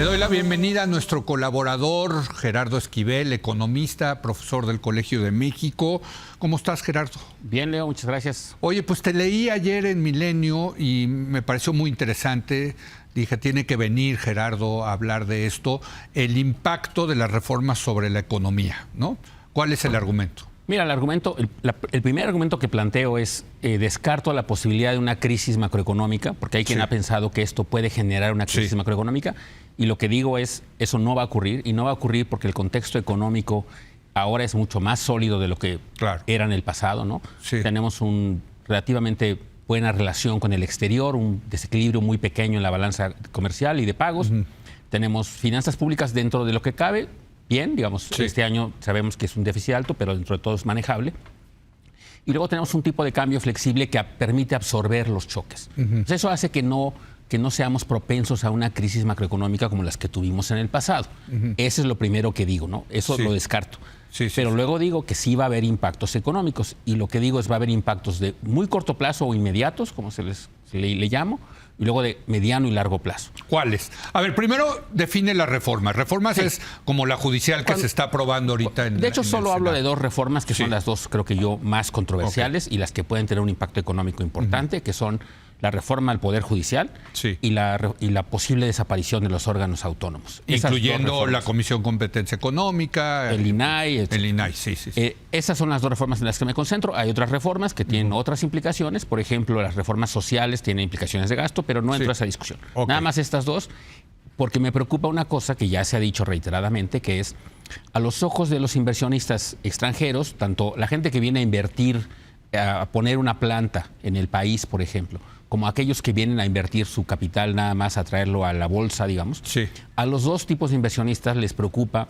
Le doy la bienvenida a nuestro colaborador, Gerardo Esquivel, economista, profesor del Colegio de México. ¿Cómo estás, Gerardo? Bien, Leo, muchas gracias. Oye, pues te leí ayer en Milenio y me pareció muy interesante. Dije, tiene que venir Gerardo a hablar de esto, el impacto de las reformas sobre la economía, ¿no? ¿Cuál es el argumento? Mira, el primer argumento que planteo es descarto la posibilidad de una crisis macroeconómica, porque hay quien ha pensado que esto puede generar una crisis macroeconómica, y lo que digo es, eso no va a ocurrir, y no va a ocurrir porque el contexto económico ahora es mucho más sólido de lo que era en el pasado, ¿no? Sí. Tenemos un relativamente buena relación con el exterior, un desequilibrio muy pequeño en la balanza comercial y de pagos. Tenemos finanzas públicas dentro de lo que cabe, bien, digamos, este año sabemos que es un déficit alto, pero dentro de todo es manejable. Y luego tenemos un tipo de cambio flexible que permite absorber los choques. Entonces eso hace que no seamos propensos a una crisis macroeconómica como las que tuvimos en el pasado. Ese es lo primero que digo, ¿no? Eso lo descarto. Pero luego digo que sí va a haber impactos económicos, y lo que digo es va a haber impactos de muy corto plazo o inmediatos, como se le llamo, y luego de mediano y largo plazo. ¿Cuáles? A ver, primero define las reformas. Reformas es como la judicial que se está aprobando ahorita en De hecho, solo hablo de dos reformas que son las dos, creo que yo, más controversiales y las que pueden tener un impacto económico importante, que son la reforma al Poder Judicial y la posible desaparición de los órganos autónomos. Incluyendo la Comisión de Competencia Económica. El INAI. El INAI, sí. Esas son las dos reformas en las que me concentro. Hay otras reformas que tienen otras implicaciones. Por ejemplo, las reformas sociales tienen implicaciones de gasto, pero no entro a esa discusión. Nada más estas dos, porque me preocupa una cosa que ya se ha dicho reiteradamente, que es, a los ojos de los inversionistas extranjeros, tanto la gente que viene a invertir, a poner una planta en el país, por ejemplo, como aquellos que vienen a invertir su capital nada más a traerlo a la bolsa, digamos. A los dos tipos de inversionistas les preocupa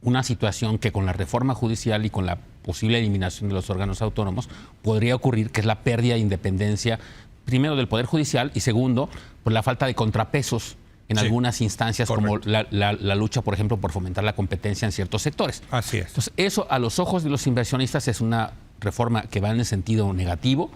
una situación que con la reforma judicial y con la posible eliminación de los órganos autónomos podría ocurrir, que es la pérdida de independencia, primero del Poder Judicial y segundo, por la falta de contrapesos en algunas instancias, como la lucha, por ejemplo, por fomentar la competencia en ciertos sectores. Así es. Entonces, eso a los ojos de los inversionistas es una reforma que va en el sentido negativo.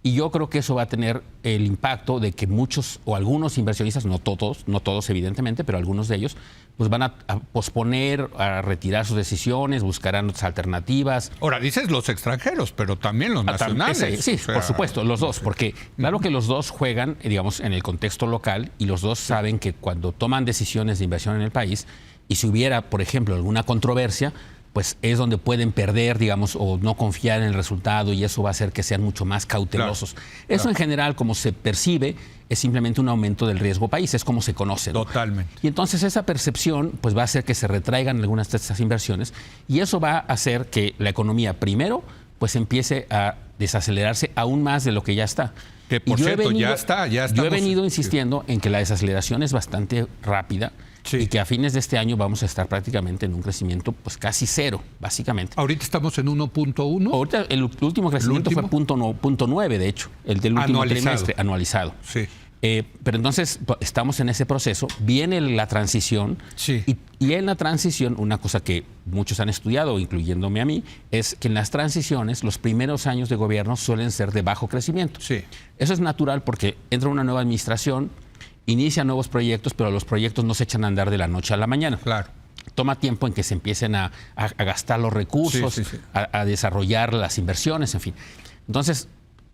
Y yo creo que eso va a tener el impacto de que muchos o algunos inversionistas, no todos evidentemente, pero algunos de ellos, pues van a posponer, a retirar sus decisiones, buscarán otras alternativas. Ahora, dices los extranjeros, pero también los nacionales. Sí, por supuesto, los dos, porque claro que los dos juegan, digamos, en el contexto local, y los dos saben que cuando toman decisiones de inversión en el país, y si hubiera, por ejemplo, alguna controversia, pues es donde pueden perder, digamos, o no confiar en el resultado, y eso va a hacer que sean mucho más cautelosos. Eso en general, como se percibe, es simplemente un aumento del riesgo país, es como se conoce, ¿no? Totalmente. Y entonces esa percepción pues va a hacer que se retraigan algunas de estas inversiones, y eso va a hacer que la economía primero pues empiece a desacelerarse aún más de lo que ya está. Que por cierto, ya está. Yo he venido insistiendo en que la desaceleración es bastante rápida, y que a fines de este año vamos a estar prácticamente en un crecimiento pues casi cero, básicamente. Ahorita estamos en 1.1. Ahorita el último crecimiento fue 0.9, de hecho, el del último trimestre anualizado. Pero entonces estamos en ese proceso, viene la transición, y en la transición una cosa que muchos han estudiado, incluyéndome a mí, es que en las transiciones los primeros años de gobierno suelen ser de bajo crecimiento. Eso es natural porque entra una nueva administración, inicia nuevos proyectos, pero los proyectos no se echan a andar de la noche a la mañana. Toma tiempo en que se empiecen a gastar los recursos, a desarrollar las inversiones, en fin. Entonces,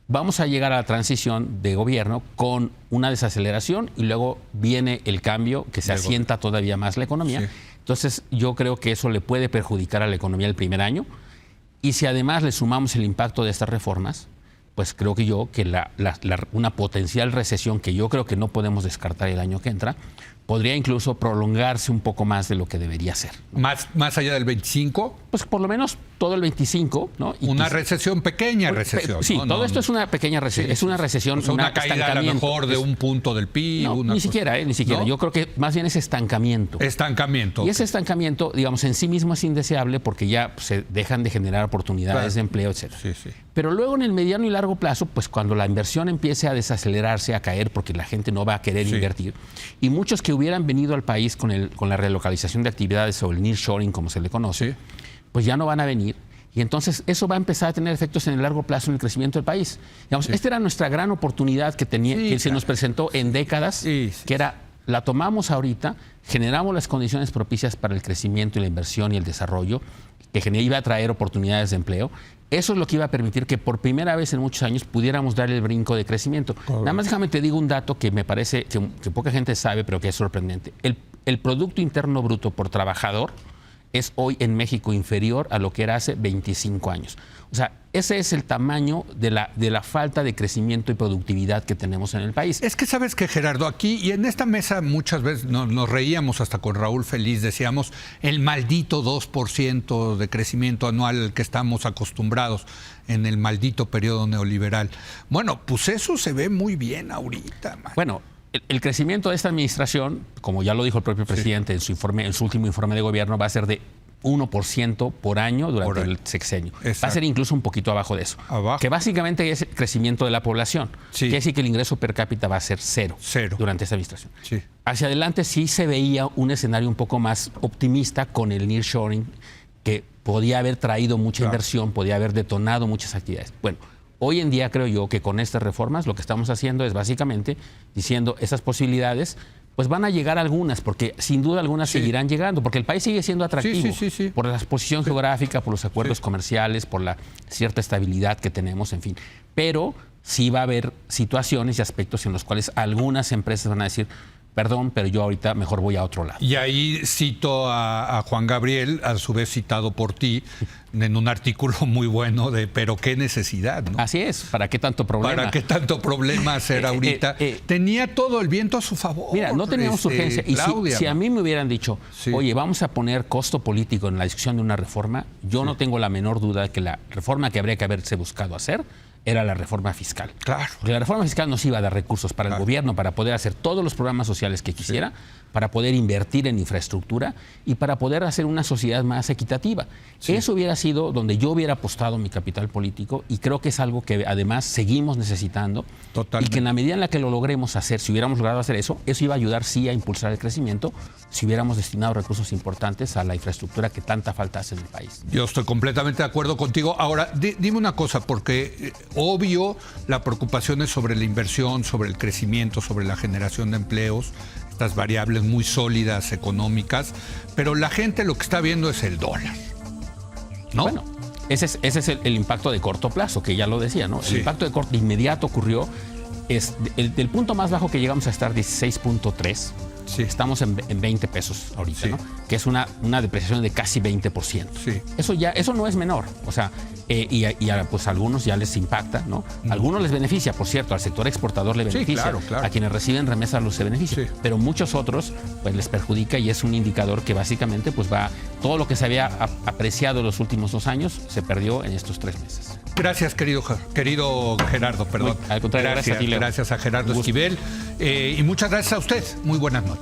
vamos a llegar a la transición de gobierno con una desaceleración, y luego viene el cambio que se asienta todavía más la economía. Entonces, yo creo que eso le puede perjudicar a la economía el primer año. Y si además le sumamos el impacto de estas reformas, pues creo que una potencial recesión que yo creo que no podemos descartar el año que entra, podría incluso prolongarse un poco más de lo que debería ser, ¿no? ¿Más allá del 25? Pues por lo menos todo el 25, ¿no? Y una recesión, pequeña recesión. Sí, todo esto es una pequeña recesión, es una recesión, una caída a lo mejor de un punto del PIB. Ni siquiera. ¿No? Yo creo que más bien es estancamiento. Estancamiento. Y ese estancamiento, digamos, en sí mismo es indeseable porque ya se dejan de generar oportunidades de empleo, etc. Pero luego en el mediano y largo plazo, pues cuando la inversión empiece a desacelerarse, a caer, porque la gente no va a querer invertir, y muchos que hubieran venido al país con la relocalización de actividades o el nearshoring, como se le conoce, pues ya no van a venir. Y entonces eso va a empezar a tener efectos en el largo plazo en el crecimiento del país. Digamos, esta era nuestra gran oportunidad que se nos presentó en décadas, que era la tomamos ahorita, generamos las condiciones propicias para el crecimiento y la inversión y el desarrollo, que iba a traer oportunidades de empleo. Eso es lo que iba a permitir que por primera vez en muchos años pudiéramos dar el brinco de crecimiento. Nada más déjame te digo un dato que me parece que poca gente sabe, pero que es sorprendente. El Producto Interno Bruto por trabajador es hoy en México inferior a lo que era hace 25 años. O sea, ese es el tamaño de la falta de crecimiento y productividad que tenemos en el país. Es que sabes que, Gerardo, aquí y en esta mesa muchas veces nos reíamos hasta con Raúl Feliz, decíamos el maldito 2% de crecimiento anual al que estamos acostumbrados en el maldito periodo neoliberal. Bueno, pues eso se ve muy bien ahorita, man. Bueno, el crecimiento de esta administración, como ya lo dijo el propio presidente en su último informe de gobierno, va a ser de 1% por año durante el sexenio. Exacto. Va a ser incluso un poquito abajo de eso. Que básicamente es el crecimiento de la población. Quiere decir que el ingreso per cápita va a ser cero durante esta administración. Hacia adelante sí se veía un escenario un poco más optimista con el nearshoring, que podía haber traído mucha inversión, podía haber detonado muchas actividades. Bueno, hoy en día creo yo que con estas reformas lo que estamos haciendo es básicamente diciendo esas posibilidades, pues van a llegar algunas, porque sin duda algunas seguirán llegando, porque el país sigue siendo atractivo por la posición geográfica, por los acuerdos comerciales, por la cierta estabilidad que tenemos, en fin. Pero sí va a haber situaciones y aspectos en los cuales algunas empresas van a decir, perdón, pero yo ahorita mejor voy a otro lado. Y ahí cito a Juan Gabriel, a su vez citado por ti, en un artículo muy bueno de pero qué necesidad, ¿no? Así es, ¿para qué tanto problema? ¿Para qué tanto problema hacer ahorita? Tenía todo el viento a su favor. Mira, no teníamos urgencia. Y si a mí me hubieran dicho, oye, vamos a poner costo político en la discusión de una reforma, yo no tengo la menor duda de que la reforma que habría que haberse buscado hacer era la reforma fiscal. Claro. Porque la reforma fiscal nos iba a dar recursos para el gobierno, para poder hacer todos los programas sociales que quisiera, para poder invertir en infraestructura y para poder hacer una sociedad más equitativa. Eso hubiera sido donde yo hubiera apostado mi capital político, y creo que es algo que además seguimos necesitando. Totalmente. Y que en la medida en la que lo logremos hacer, si hubiéramos logrado hacer eso iba a ayudar a impulsar el crecimiento, si hubiéramos destinado recursos importantes a la infraestructura que tanta falta hace en el país. Yo estoy completamente de acuerdo contigo. Ahora, dime una cosa, porque obvio la preocupación es sobre la inversión, sobre el crecimiento, sobre la generación de empleos, estas variables muy sólidas económicas, pero la gente lo que está viendo es el dólar, ¿no? Bueno, ese es el impacto de corto plazo, que ya lo decía, ¿no? El impacto de corto inmediato ocurrió, del punto más bajo que llegamos a estar 16.3, estamos en 20 pesos ahorita, ¿no? Que es una depreciación de casi 20%. Eso no es menor, o sea, pues a algunos ya les impacta, ¿no? A algunos les beneficia, por cierto, al sector exportador le beneficia, a quienes reciben remesas los se beneficia, pero muchos otros pues les perjudica, y es un indicador que básicamente pues todo lo que se había apreciado en los últimos 2 años se perdió en estos 3 meses. Gracias, querido Gerardo, perdón. Al contrario, gracias a ti, Leo. Gracias a Gerardo Esquivel, y muchas gracias a usted. Muy buenas noches.